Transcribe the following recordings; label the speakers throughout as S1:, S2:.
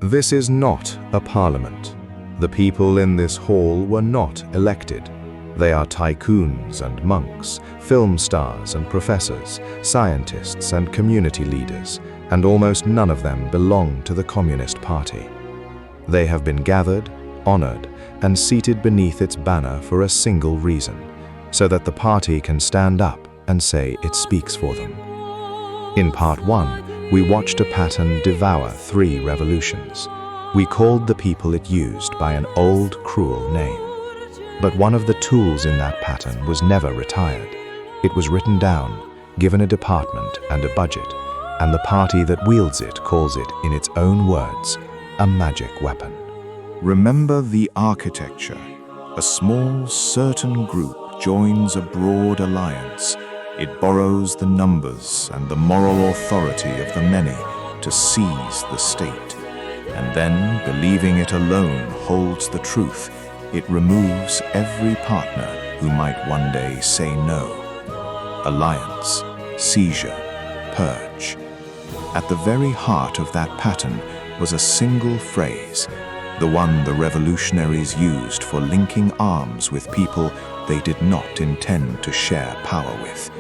S1: This is not a parliament. The people in this hall were not elected. They are tycoons and monks, film stars and professors, scientists and community leaders, and almost none of them belong to the Communist Party. They have been gathered, honored, and seated beneath its banner for a single reason, so that the party can stand up and say it speaks for them. In part 1, we watched a pattern devour 3 revolutions. We called the people it used by an old, cruel name. But one of the tools in that pattern was never retired. It was written down, given a department and a budget, and the party that wields it calls it, in its own words, a magic weapon.
S2: Remember the architecture. A small, certain group joins a broad alliance. It borrows the numbers and the moral authority of the many to seize the state. And then, believing it alone holds the truth, it removes every partner who might one day say no. Alliance, seizure, purge. At the very heart of that pattern was a single phrase, the one the revolutionaries used for linking arms with people they did not intend to share power with.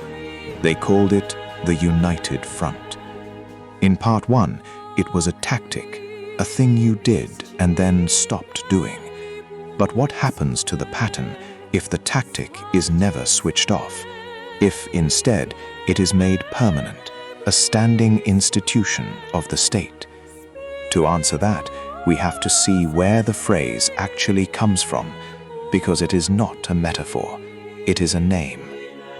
S2: They called it the United Front. In part 1, it was a tactic, a thing you did and then stopped doing. But what happens to the pattern if the tactic is never switched off? If instead it is made permanent, a standing institution of the state? To answer that, we have to see where the phrase actually comes from, because it is not a metaphor, it is a name.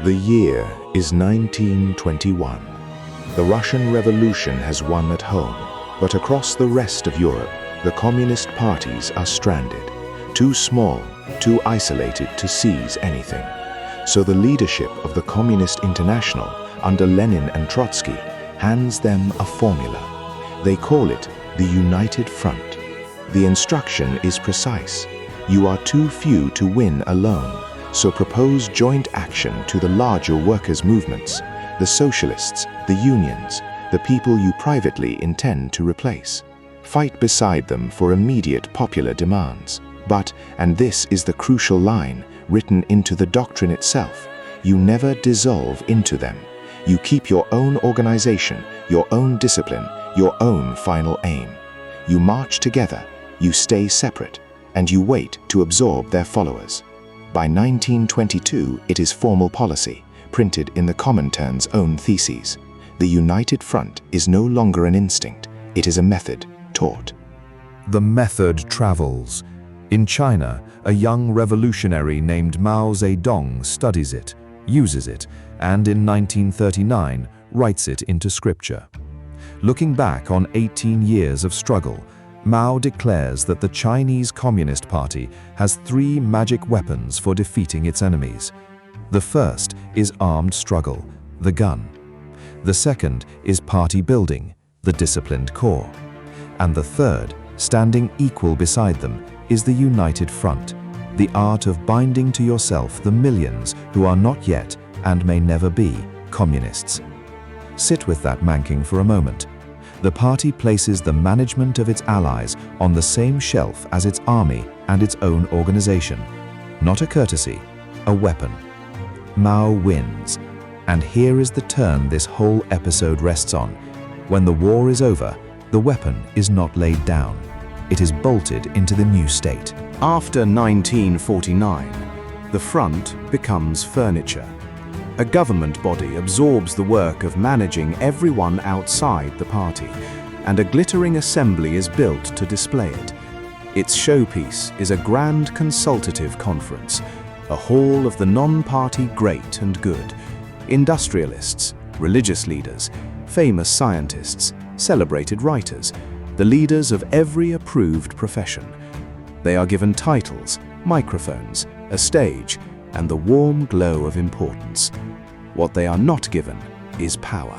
S1: The year is 1921. The Russian Revolution has won at home, but across the rest of Europe, the communist parties are stranded, too small, too isolated to seize anything. So the leadership of the Communist International, under Lenin and Trotsky, hands them a formula. They call it the United Front. The instruction is precise. You are too few to win alone, so propose joint action to the larger workers' movements, the socialists, the unions, the people you privately intend to replace. Fight beside them for immediate popular demands. But, and this is the crucial line written into the doctrine itself, you never dissolve into them. You keep your own organization, your own discipline, your own final aim. You march together, you stay separate, and you wait to absorb their followers. By 1922, it is formal policy, printed in the Comintern's own theses. The United Front is no longer an instinct, it is a method taught.
S3: The method travels. In China, a young revolutionary named Mao Zedong studies it, uses it, and in 1939 writes it into scripture. Looking back on 18 years of struggle, Mao declares that the Chinese Communist Party has 3 magic weapons for defeating its enemies. The first is armed struggle, the gun. The second is party building, the disciplined corps. And the third, standing equal beside them, is the United Front, the art of binding to yourself the millions who are not yet, and may never be, communists. Sit with that manking for a moment. The party places the management of its allies on the same shelf as its army and its own organization. Not a courtesy, a weapon. Mao wins. And here is the turn this whole episode rests on. When the war is over, the weapon is not laid down. It is bolted into the new state.
S4: After 1949, the front becomes furniture. A government body absorbs the work of managing everyone outside the party, and a glittering assembly is built to display it. Its showpiece is a grand consultative conference, a hall of the non-party great and good, industrialists, religious leaders, famous scientists, celebrated writers, the leaders of every approved profession. They are given titles, microphones, a stage, and the warm glow of importance. What they are not given is power.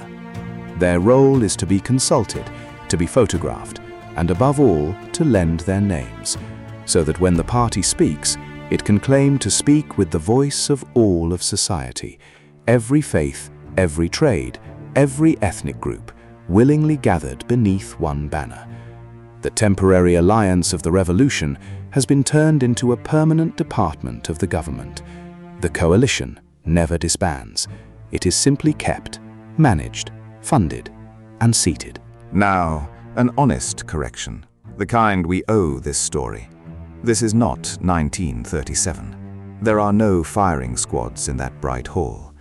S4: Their role is to be consulted, to be photographed, and above all, to lend their names, so that when the party speaks, it can claim to speak with the voice of all of society, every faith, every trade, every ethnic group, willingly gathered beneath one banner. The temporary alliance of the revolution has been turned into a permanent department of the government. The coalition never disbands. It is simply kept, managed, funded, and seated.
S2: Now, an honest correction, the kind we owe this story. This is not 1937. There are no firing squads in that bright hall.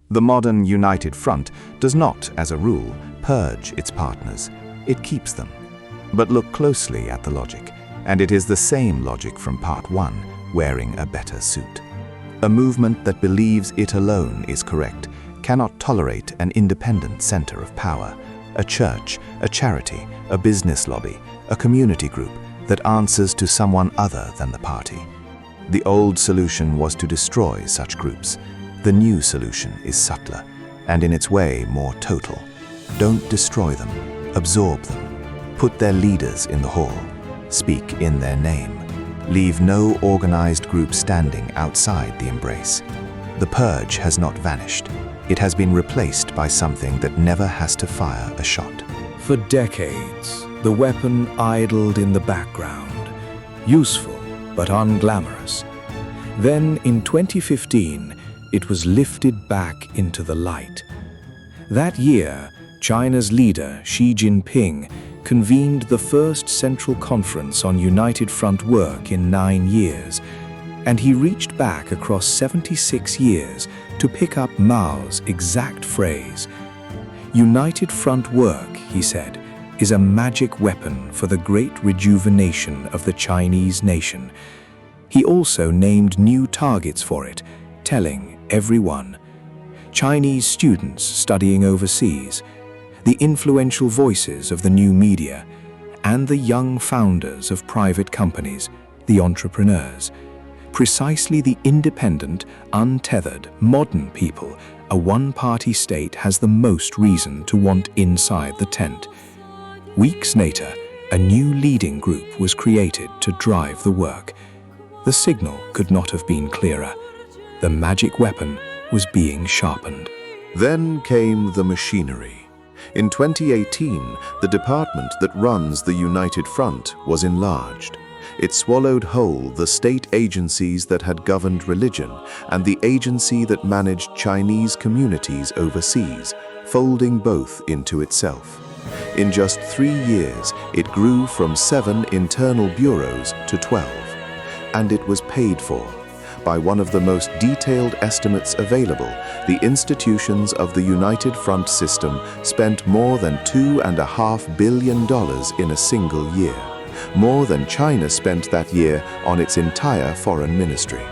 S2: The modern United Front does not, as a rule, purge its partners. It keeps them. But look closely at the logic, and it is the same logic from Part 1, wearing a better suit. A movement that believes it alone is correct cannot tolerate an independent center of power, a church, a charity, a business lobby, a community group that answers to someone other than the party. The old solution was to destroy such groups. The new solution is subtler, and in its way more total. Don't destroy them, absorb them. Put their leaders in the hall. Speak in their name. Leave no organized group standing outside the embrace. The purge has not vanished. It has been replaced by something that never has to fire a shot.
S4: For decades, the weapon idled in the background, useful but unglamorous. Then, in 2015, it was lifted back into the light. That year, China's leader, Xi Jinping, convened the first Central Conference on United Front work in 9 years, and he reached back across 76 years to pick up Mao's exact phrase. United Front work, he said, is a magic weapon for the great rejuvenation of the Chinese nation. He also named new targets for it, telling everyone: Chinese students studying overseas, the influential voices of the new media, and the young founders of private companies, the entrepreneurs. Precisely the independent, untethered, modern people a one-party state has the most reason to want inside the tent. Weeks later, a new leading group was created to drive the work. The signal could not have been clearer. The magic weapon was being sharpened.
S1: Then came the machinery. In 2018, the department that runs the United Front was enlarged. It swallowed whole the state agencies that had governed religion and the agency that managed Chinese communities overseas, folding both into itself. In just 3 years, it grew from 7 internal bureaus to 12. And it was paid for. By one of the most detailed estimates available, the institutions of the United Front system spent more than $2.5 billion in a single year, more than China spent that year on its entire foreign ministry.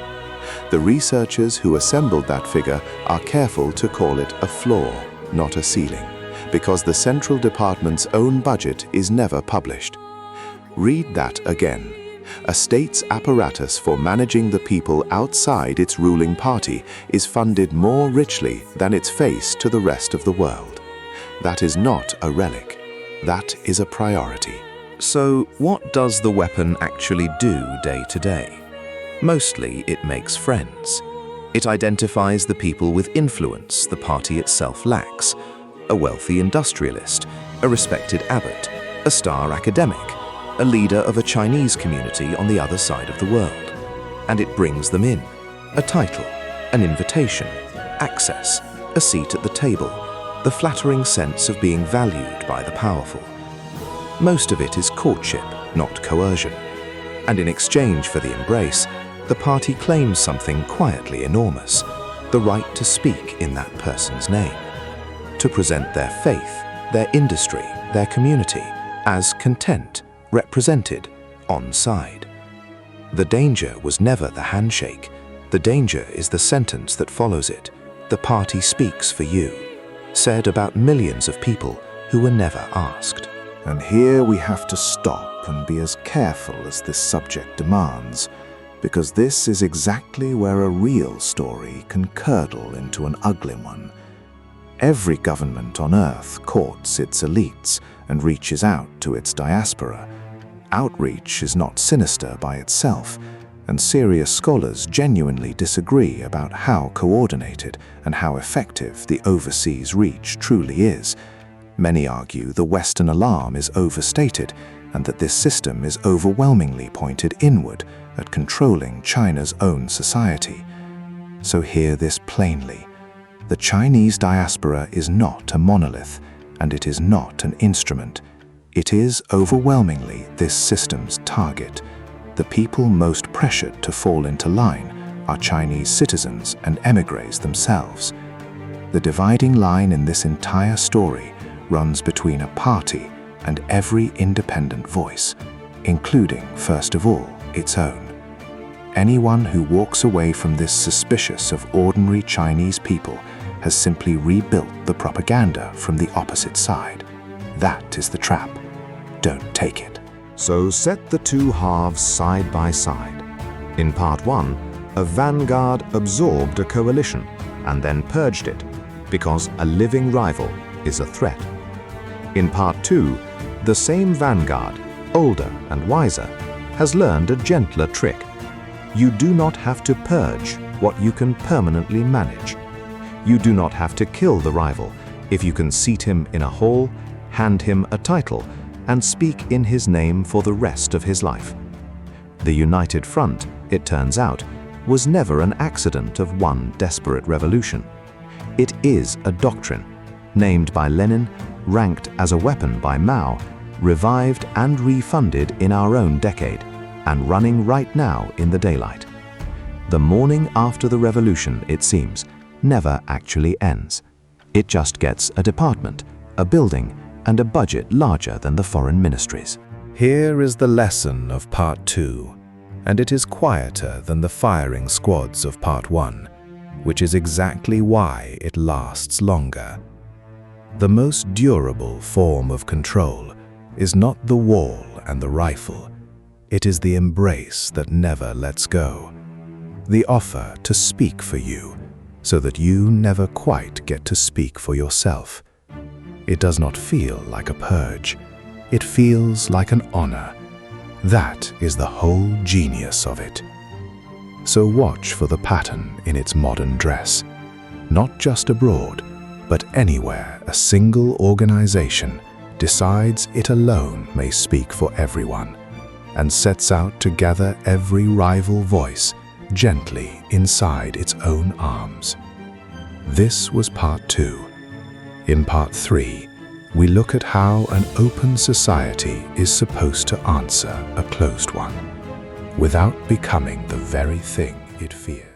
S1: The researchers who assembled that figure are careful to call it a floor, not a ceiling, because the central department's own budget is never published. Read that again. A state's apparatus for managing the people outside its ruling party is funded more richly than its face to the rest of the world. That is not a relic. That is a priority.
S3: So, what does the weapon actually do day to day? Mostly, it makes friends. It identifies the people with influence the party itself lacks: a wealthy industrialist, a respected abbot, a star academic, a leader of a Chinese community on the other side of the world. And it brings them in. A title, an invitation, access, a seat at the table, the flattering sense of being valued by the powerful. Most of it is courtship, not coercion. And in exchange for the embrace, the party claims something quietly enormous: the right to speak in that person's name, to present their faith, their industry, their community as content, represented, on side. The danger was never the handshake. The danger is the sentence that follows it. The party speaks for you, said about millions of people who were never asked.
S2: And here we have to stop and be as careful as this subject demands, because this is exactly where a real story can curdle into an ugly one. Every government on earth courts its elites and reaches out to its diaspora. Outreach is not sinister by itself, and serious scholars genuinely disagree about how coordinated and how effective the overseas reach truly is. Many argue the Western alarm is overstated,
S4: and that this system is overwhelmingly pointed inward at controlling China's own society. So hear this plainly. The Chinese diaspora is not a monolith, and it is not an instrument. It is overwhelmingly this system's target. The people most pressured to fall into line are Chinese citizens and émigrés themselves. The dividing line in this entire story runs between a party and every independent voice, including, first of all, its own. Anyone who walks away from this suspicious of ordinary Chinese people has simply rebuilt the propaganda from the opposite side. That is the trap. Don't take it.
S2: So set the two halves side by side. In part 1, a vanguard absorbed a coalition and then purged it because a living rival is a threat. In part 2, the same vanguard, older and wiser, has learned a gentler trick. You do not have to purge what you can permanently manage. You do not have to kill the rival if you can seat him in a hall, hand him a title, and speak in his name for the rest of his life. The United Front, it turns out, was never an accident of one desperate revolution. It is a doctrine, named by Lenin, ranked as a weapon by Mao, revived and refunded in our own decade, and running right now in the daylight. The morning after the revolution, it seems, never actually ends. It just gets a department, a building, and a budget larger than the foreign ministries.
S3: Here is the lesson of Part 2, and it is quieter than the firing squads of Part 1, which is exactly why it lasts longer. The most durable form of control is not the wall and the rifle. It is the embrace that never lets go. The offer to speak for you, so that you never quite get to speak for yourself. It does not feel like a purge. It feels like an honor. That is the whole genius of it. So watch for the pattern in its modern dress. Not just abroad, but anywhere a single organization decides it alone may speak for everyone, and sets out to gather every rival voice gently inside its own arms. This was Part 2. In Part 3, we look at how an open society is supposed to answer a closed one, without becoming the very thing it fears.